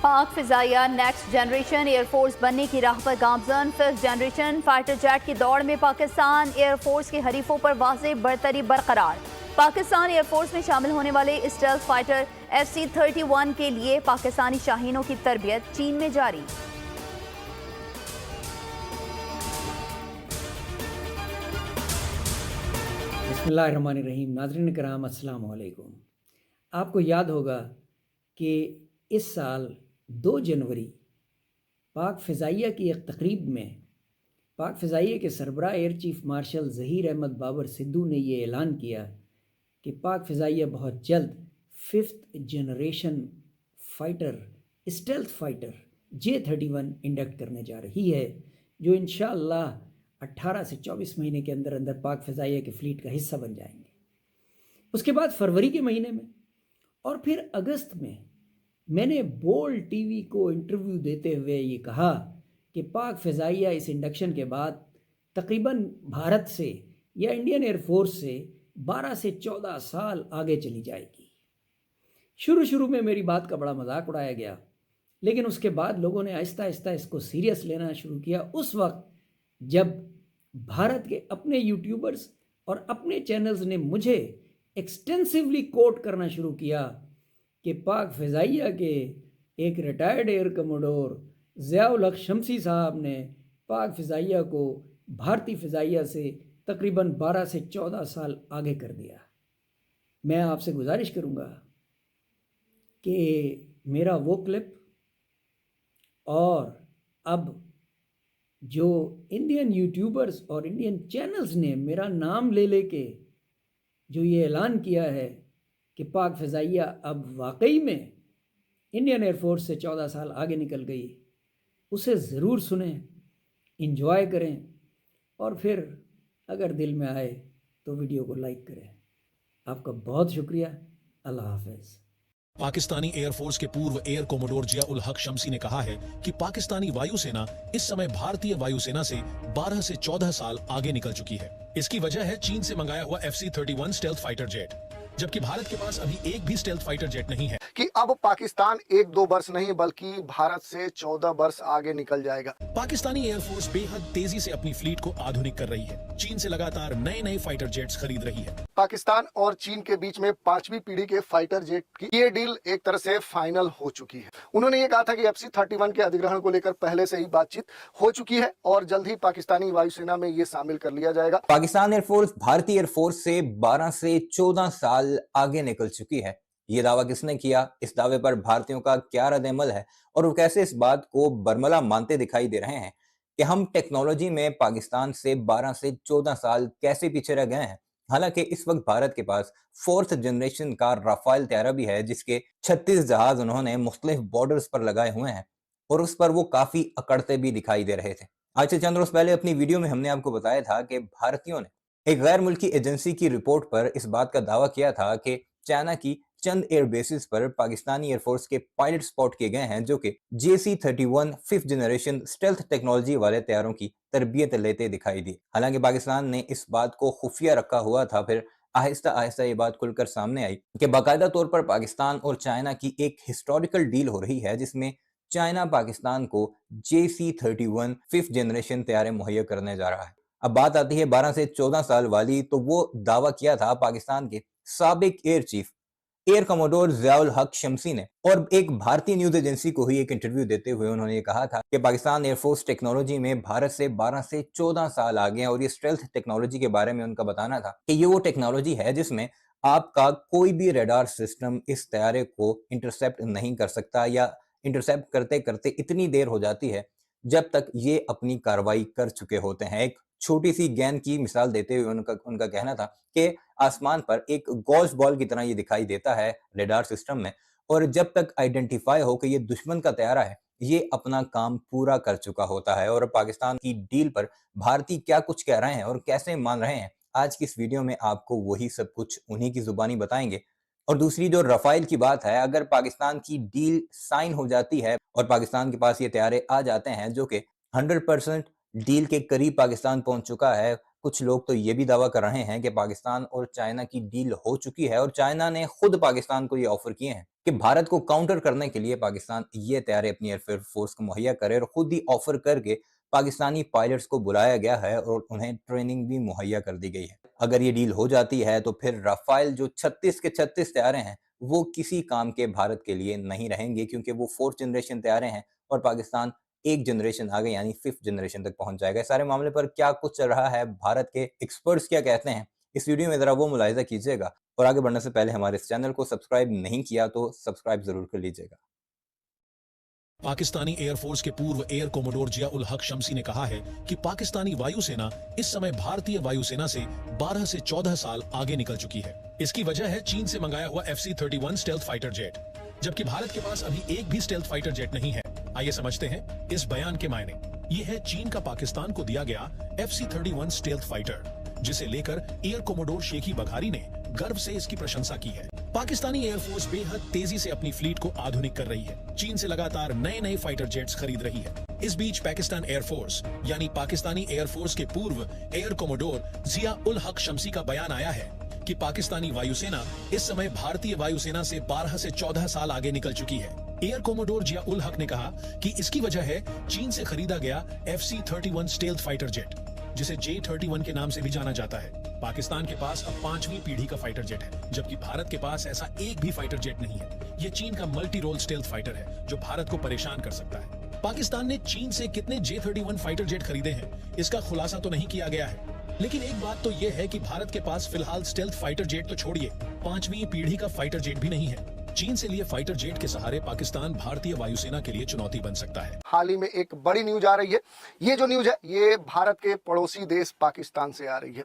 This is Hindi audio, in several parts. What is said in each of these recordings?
पाक फिजाइया नेक्स्ट जनरेशन एयरफोर्स बनने की राह पर गामजन। 5th जनरेशन फाइटर जेट की दौड़ में पाकिस्तान एयरफोर्स के हरीफों पर वाज़ेह बरतरी बरकरार। पाकिस्तान एयरफोर्स में शामिल होने वाले स्टेल्थ फाइटर FC-31 के लिए पाकिस्तानी शाहीनों की तरबियत चीन में जारी। बिस्मिल्लाहिर्रहमानिर्रहीम। नाज़रीन कराम अस्सलाम वालेकुम। आपको याद होगा कि इस साल 2 जनवरी पाक फ़िज़ाइया की एक तकरीब में पाक फ़िज़ाइया के सरबराह air chief marshal Zaheer Ahmed Babar Sidhu ने ये ऐलान किया कि पाक फ़िज़ाइया बहुत जल्द 5th generation fighter stealth fighter J-31 induct करने जा रही है, जो इंशाअल्लाह 18 से 24 महीने के अंदर अंदर पाक फ़िज़ाइया के फ़्लीट का हिस्सा बन जाएंगे। उसके बाद फरवरी के महीने में और फिर अगस्त में मैंने बोल्ड टीवी को इंटरव्यू देते हुए ये कहा कि पाक फ़िज़ाइया इस इंडक्शन के बाद तकरीबन भारत से या इंडियन एयरफोर्स से 12 से 14 साल आगे चली जाएगी। शुरू में मेरी बात का बड़ा मजाक उड़ाया गया, लेकिन उसके बाद लोगों ने आहिस्ता आहिस्ता इसको सीरियस लेना शुरू किया। उस वक्त जब भारत के अपने यूट्यूबर्स और अपने चैनल्स ने मुझे एक्सटेंसिवली कोट करना शुरू किया कि पाक फ़िज़ाइया के एक रिटायर्ड एयर कमोडोर ज़ियाउल हक शम्सी साहब ने पाक फ़िज़ाइया को भारतीय फ़िज़ाइया से तकरीबन 12 से 14 साल आगे कर दिया। मैं आपसे गुजारिश करूँगा कि मेरा वो क्लिप और अब जो इंडियन यूट्यूबर्स और इंडियन चैनल्स ने मेरा नाम ले लेके जो ये ऐलान किया है कि पाक फ़िज़ाइया अब वाकई में इंडियन एयरफोर्स से 14 साल आगे निकल गई, उसे ज़रूर सुनें, इंजॉय करें और फिर अगर दिल में आए तो वीडियो को लाइक करें। आपका बहुत शुक्रिया। अल्लाह हाफ़िज़। पाकिस्तानी एयरफोर्स के पूर्व एयर कोमोडोर ज़ियाउल हक शम्सी ने कहा है कि पाकिस्तानी वायुसेना इस समय भारतीय वायुसेना से 12 से 14 साल आगे निकल चुकी है। इसकी वजह है चीन से मंगाया हुआ FC-31 स्टेल्थ फाइटर जेट, जबकि भारत के पास अभी एक भी स्टेल्थ फाइटर जेट नहीं है। कि अब पाकिस्तान 1-2 वर्ष नहीं बल्कि भारत से 14 वर्ष आगे निकल जाएगा। पाकिस्तानी एयरफोर्स बेहद तेजी से अपनी फ्लीट को आधुनिक कर रही है। चीन से लगातार नए फाइटर जेट्स खरीद रही है। पाकिस्तान और चीन के बीच में 5वीं पीढ़ी के फाइटर जेट की ये डील एक तरह से फाइनल हो चुकी है। उन्होंने ये कहा था कि FC-31 के अधिग्रहण को लेकर पहले से ही बातचीत हो चुकी है और जल्द ही पाकिस्तानी वायुसेना में ये शामिल कर लिया जाएगा। पाकिस्तान एयरफोर्स भारतीय एयरफोर्स से 12 से 14 साल आगे निकल चुकी है। ये दावा किसने किया? इस दावे पर भारतीयों का क्या रद्द-ए-अमल है और वो कैसे इस बात को बरमला मानते दिखाई दे रहे हैं कि हम टेक्नोलॉजी में पाकिस्तान से 12 से 14 साल कैसे पीछे रह गए हैं। हालांकि इस वक्त भारत के पास 4th जनरेशन का राफेल तैयारा भी है, जिसके 36 जहाज उन्होंने मुख्तलिफ बॉर्डर्स पर लगाए हुए हैं और उस पर वो काफी अकड़ते भी दिखाई दे रहे थे। आज से चंद रोज पहले अपनी वीडियो में हमने आपको बताया था कि भारतीयों ने एक गैर मुल्की एजेंसी की रिपोर्ट पर इस बात का दावा किया था कि चाइना की चंद एयर बेसिस पर पाकिस्तानी एयरफोर्स के पायलट स्पॉट किए गए हैं, जो कि JC-31 5th generation stealth technology वाले तैयारों की तरबियत लेते दिखाई दी। हालांकि पाकिस्तान ने इस बात को खुफिया रखा हुआ था, फिर आहिस्ता आहिस्ता ये बात खुलकर सामने आई कि बाकायदा तौर पर पाकिस्तान और चाइना की एक हिस्टोरिकल डील हो रही है, जिसमें चाइना पाकिस्तान को JC-31 5th जनरेशन तैयारे मुहैया करने जा रहा है। अब बात आती है 12 से 14 साल वाली, तो वो दावा किया था पाकिस्तान के साबिक air chief air commodore Ziaul हक शम्सी ने, और एक भारतीय न्यूज एजेंसी को ही एक इंटरव्यू देते हुए उन्होंने कहा था कि पाकिस्तान एयरफोर्स टेक्नोलॉजी में भारत से 12 से 14 साल आगे हैं। और ये स्टेल्थ टेक्नोलॉजी के बारे में उनका बताना था कि ये वो टेक्नोलॉजी है जिसमें आपका कोई भी रडार सिस्टम इस तैयारे को इंटरसेप्ट नहीं कर सकता, या इंटरसेप्ट करते करते इतनी देर हो जाती है जब तक ये अपनी कार्रवाई कर चुके होते हैं। एक छोटी सी गेंद की मिसाल देते हुए उनका कहना था कि आसमान पर एक गोल्फ बॉल की तरह ये दिखाई देता है रडार सिस्टम में, और जब तक आइडेंटिफाई हो कि ये दुश्मन का तैयारा है, ये अपना काम पूरा कर चुका होता है। और पाकिस्तान की डील पर भारतीय क्या कुछ कह रहे हैं और कैसे मान रहे हैं, आज की इस वीडियो में आपको वही सब कुछ उन्हीं की जुबानी बताएंगे। और दूसरी जो राफेल की बात है, अगर पाकिस्तान की डील साइन हो जाती है और पाकिस्तान के पास ये तैयारे आ जाते हैं, जो कि 100% डील के करीब पाकिस्तान पहुंच चुका है, कुछ लोग तो ये भी दावा कर रहे हैं कि पाकिस्तान और चाइना की डील हो चुकी है और चाइना ने खुद पाकिस्तान को ये ऑफर किए हैं कि भारत को काउंटर करने के लिए पाकिस्तान ये तैयारी अपनी एयरफोर्स को मुहैया करे, और खुद ही ऑफर करके पाकिस्तानी पायलट्स को बुलाया गया है और उन्हें ट्रेनिंग भी मुहैया कर दी गई है। अगर ये डील हो जाती है तो फिर राफेल जो 36 के 36 तैयारे हैं वो किसी काम के भारत के लिए नहीं रहेंगे, क्योंकि वो 4th जनरेशन तैयारे हैं और पाकिस्तान एक जनरेशन आगे यानी 5th जनरेशन तक पहुंच जाएगा। इस सारे मामले पर क्या कुछ चल रहा है, भारत के एक्सपर्ट्स क्या कहते हैं, इस वीडियो में जरा वो मुलाहिजा कीजिएगा। और आगे बढ़ने से पहले हमारे इस चैनल को सब्सक्राइब नहीं किया तो सब्सक्राइब जरूर कर लीजिएगा। पाकिस्तानी एयरफोर्स के पूर्व एयर कोमोडोर जिया उल हक शम्सी ने कहा है कि पाकिस्तानी वायुसेना इस समय भारतीय वायुसेना से 12 से 14 साल आगे निकल चुकी है। इसकी वजह है चीन से मंगाया हुआ FC-31 स्टेल्थ फाइटर जेट, जबकि भारत के पास अभी एक भी स्टेल्थ फाइटर जेट नहीं है। आइए समझते हैं इस बयान के मायने। ये है चीन का पाकिस्तान को दिया गया FC-31 स्टेल्थ फाइटर, जिसे लेकर एयर कोमोडोर शेखी बघारी ने गर्व से इसकी प्रशंसा की है। पाकिस्तानी एयरफोर्स बेहद तेजी से अपनी फ्लीट को आधुनिक कर रही है, चीन से लगातार नए नए फाइटर जेट्स खरीद रही है। इस बीच पाकिस्तान एयरफोर्स यानी पाकिस्तानी एयरफोर्स के पूर्व एयर कोमोडोर जिया उल हक शम्सी का बयान आया है कि पाकिस्तानी वायुसेना इस समय भारतीय वायुसेना से 12 से 14 साल आगे निकल चुकी है। एयर कोमोडोर जिया उल हक ने कहा कि इसकी वजह है चीन से खरीदा गया FC-31 स्टेल्थ फाइटर जेट, जिसे J-31 के नाम से भी जाना जाता है। पाकिस्तान के पास अब 5वीं पीढ़ी का फाइटर जेट है, जबकि भारत के पास ऐसा एक भी फाइटर जेट नहीं है। ये चीन का मल्टी रोल स्टेल्थ फाइटर है जो भारत को परेशान कर सकता है। पाकिस्तान ने चीन से कितने J-31 फाइटर जेट खरीदे हैं इसका खुलासा तो नहीं किया गया है, लेकिन एक बात तो यह है कि भारत के पास फिलहाल स्टेल्थ फाइटर जेट तो छोड़िए 5वीं पीढ़ी का फाइटर जेट भी नहीं है। चीन से लिए फाइटर जेट के सहारे पाकिस्तान भारतीय वायुसेना के लिए चुनौती बन सकता है। हाल ही में एक बड़ी न्यूज आ रही है। ये जो न्यूज है ये भारत के पड़ोसी देश पाकिस्तान से आ रही है।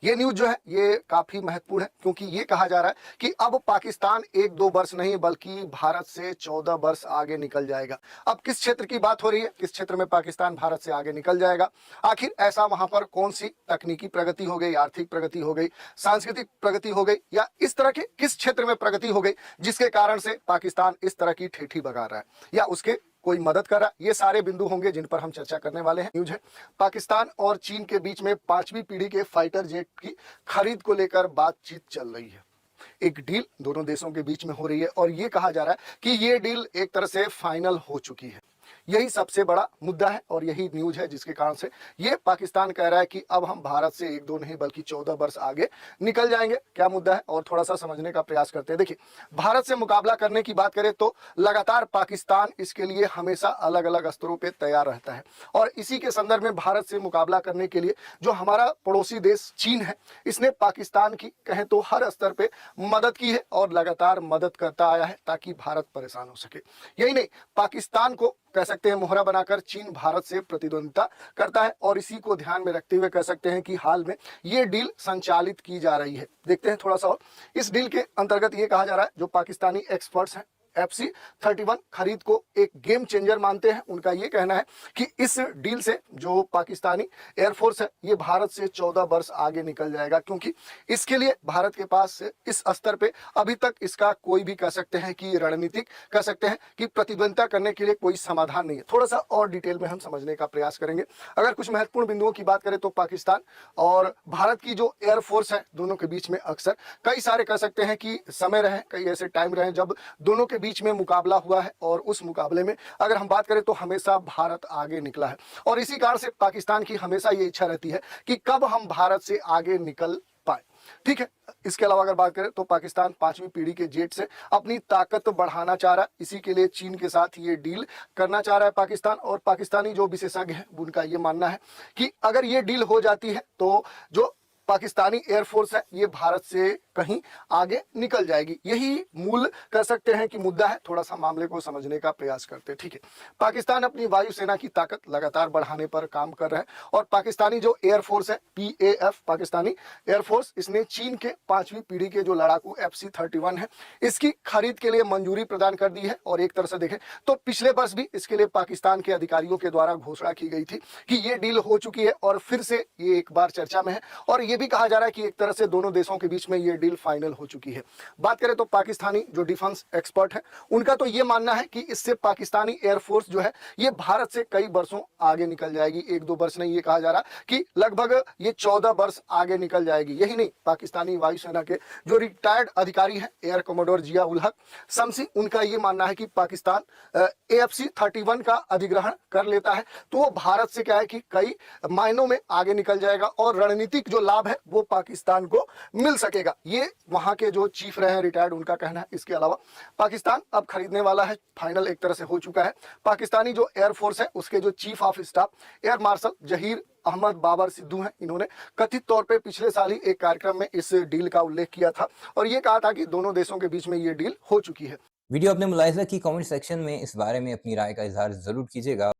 ये न्यूज जो है ये काफी महत्वपूर्ण है, क्योंकि ये कहा जा रहा है कि अब पाकिस्तान 1-2 वर्ष नहीं बल्कि भारत से 14 वर्ष आगे निकल जाएगा। अब किस क्षेत्र की बात हो रही है, किस क्षेत्र में पाकिस्तान भारत से आगे निकल जाएगा, आखिर ऐसा वहां पर कौन सी तकनीकी प्रगति हो गई, आर्थिक प्रगति हो गई, सांस्कृतिक प्रगति हो गई, या इस तरह के किस क्षेत्र में प्रगति हो गई जिसके कारण से पाकिस्तान इस तरह की ठेठी बगा रहा है, या उसके कोई मदद कर रहा है। ये सारे बिंदु होंगे जिन पर हम चर्चा करने वाले हैं। न्यूज है पाकिस्तान और चीन के बीच में 5वीं पीढ़ी के फाइटर जेट की खरीद को लेकर बातचीत चल रही है। एक डील दोनों देशों के बीच में हो रही है और ये कहा जा रहा है कि ये डील एक तरह से फाइनल हो चुकी है। यही सबसे बड़ा मुद्दा है और यही न्यूज है जिसके कारण से ये पाकिस्तान कह रहा है कि अब हम भारत से 1-2 नहीं बल्कि 14 वर्ष आगे निकल जाएंगे। क्या मुद्दा है और थोड़ा सा समझने का प्रयास करते हैं। देखिए, भारत से मुकाबला करने की बात करें तो लगातार पाकिस्तान इसके लिए हमेशा अलग अलग स्तरों पे तैयार रहता है, और इसी के संदर्भ में भारत से मुकाबला करने के लिए जो हमारा पड़ोसी देश चीन है, इसने पाकिस्तान की कहें तो हर स्तर पे मदद की है और लगातार मदद करता आया है ताकि भारत परेशान हो सके। यही नहीं, पाकिस्तान को कह सकते हैं मोहरा बनाकर चीन भारत से प्रतिद्वंदिता करता है, और इसी को ध्यान में रखते हुए कह सकते हैं कि हाल में ये डील संचालित की जा रही है। देखते हैं थोड़ा सा और। इस डील के अंतर्गत ये कहा जा रहा है, जो पाकिस्तानी एक्सपर्ट्स हैं FC-31 खरीद को एक गेम चेंजर मानते हैं। उनका ये कहना है कि इस डील से जो पाकिस्तानी एयरफोर्स है ये भारत से 14 वर्ष आगे निकल जाएगा, क्योंकि इसके लिए भारत के पास इस स्तर पे अभी तक इसका कोई भी कह सकते हैं कि रणनीतिक कह सकते हैं कि प्रतिद्वंदिता करने के लिए कोई समाधान नहीं है। थोड़ा सा और डिटेल में हम समझने का प्रयास करेंगे। अगर कुछ महत्वपूर्ण बिंदुओं की बात करें तो पाकिस्तान और भारत की जो एयरफोर्स है दोनों के बीच में अक्सर कई सारे कह सकते हैं कि समय रहे, कई ऐसे टाइम रहे जब दोनों के बीच में मुकाबला हुआ है, और उस मुकाबले में अगर हम बात करें तो हमेशा भारत आगे निकला है, और इसी कारण से पाकिस्तान की हमेशा ये इच्छा रहती है कि कब हम भारत से आगे निकल पाए। ठीक है, इसके अलावा अगर बात करें तो पाकिस्तान 5वीं पीढ़ी के जेट से अपनी ताकत बढ़ाना चाह रहा है। इसी के लिए चीन के साथ ये डील करना चाह रहा है पाकिस्तान, और पाकिस्तानी जो विशेषज्ञ हैं उनका ये मानना है कि अगर ये डील हो जाती है तो जो पाकिस्तानी एयरफोर्स है ये भारत से कहीं आगे निकल जाएगी। यही मूल कह सकते हैं कि मुद्दा है। थोड़ा सा मामले को समझने का प्रयास करते हैं। ठीक है, पाकिस्तान अपनी वायुसेना की ताकत लगातार बढ़ाने पर काम कर रहा है, और पाकिस्तानी जो एयरफोर्स है PAF पाकिस्तानी एयरफोर्स, इसने चीन के 5वीं पीढ़ी के जो लड़ाकू FC-31 है इसकी खरीद के लिए मंजूरी प्रदान कर दी है। और एक तरह से देखें तो पिछले वर्ष भी इसके लिए पाकिस्तान के अधिकारियों के द्वारा घोषणा की गई थी कि ये डील हो चुकी है, और फिर से ये एक बार चर्चा में है, और ये भी कहा जा रहा है कि एक तरह से दोनों देशों के बीच में ये डील फाइनल हो चुकी है। बात करें तो पाकिस्तानी जो डिफेंस एक्सपर्ट है उनका तो ये मानना है कि इससे पाकिस्तानी एयरफोर्स जो है ये भारत से कई वर्षों आगे निकल जाएगी। 1-2 वर्ष नहीं, ये कहा जा रहा कि लगभग ये 14 वर्ष आगे निकल जाएगी। यही नहीं, पाकिस्तानी वायुसेना के जो रिटायर्ड अधिकारी हैं एयर कमोडोर जिया उल हक शम्सी, उनका ये मानना है कि पाकिस्तान AFC 31 का अधिग्रहण कर लेता है तो वो भारत से क्या है कि कई मायनों में आगे निकल जाएगा और रणनीतिक जो लाभ है वो पाकिस्तान को मिल सकेगा। ये वहां के जो चीफ रहे हैं रिटायर्ड, उनका कहना है। इसके अलावा पाकिस्तान अब खरीदने वाला है, फाइनल एक तरह से हो चुका है। पाकिस्तानी जो एयरफोर्स है उसके जो chief of staff air marshal Zaheer Ahmed Babar Sidhu हैं, इन्होंने कथित तौर पे पिछले साल ही एक कार्यक्रम में इस डील का उल्लेख किया था और ये कहा था कि दोनों देशों के बीच में ये डील हो चुकी है। वीडियो अपने मुलाहिजा की कमेंट सेक्शन में इस बारे में अपनी राय का इजहार जरूर कीजिएगा।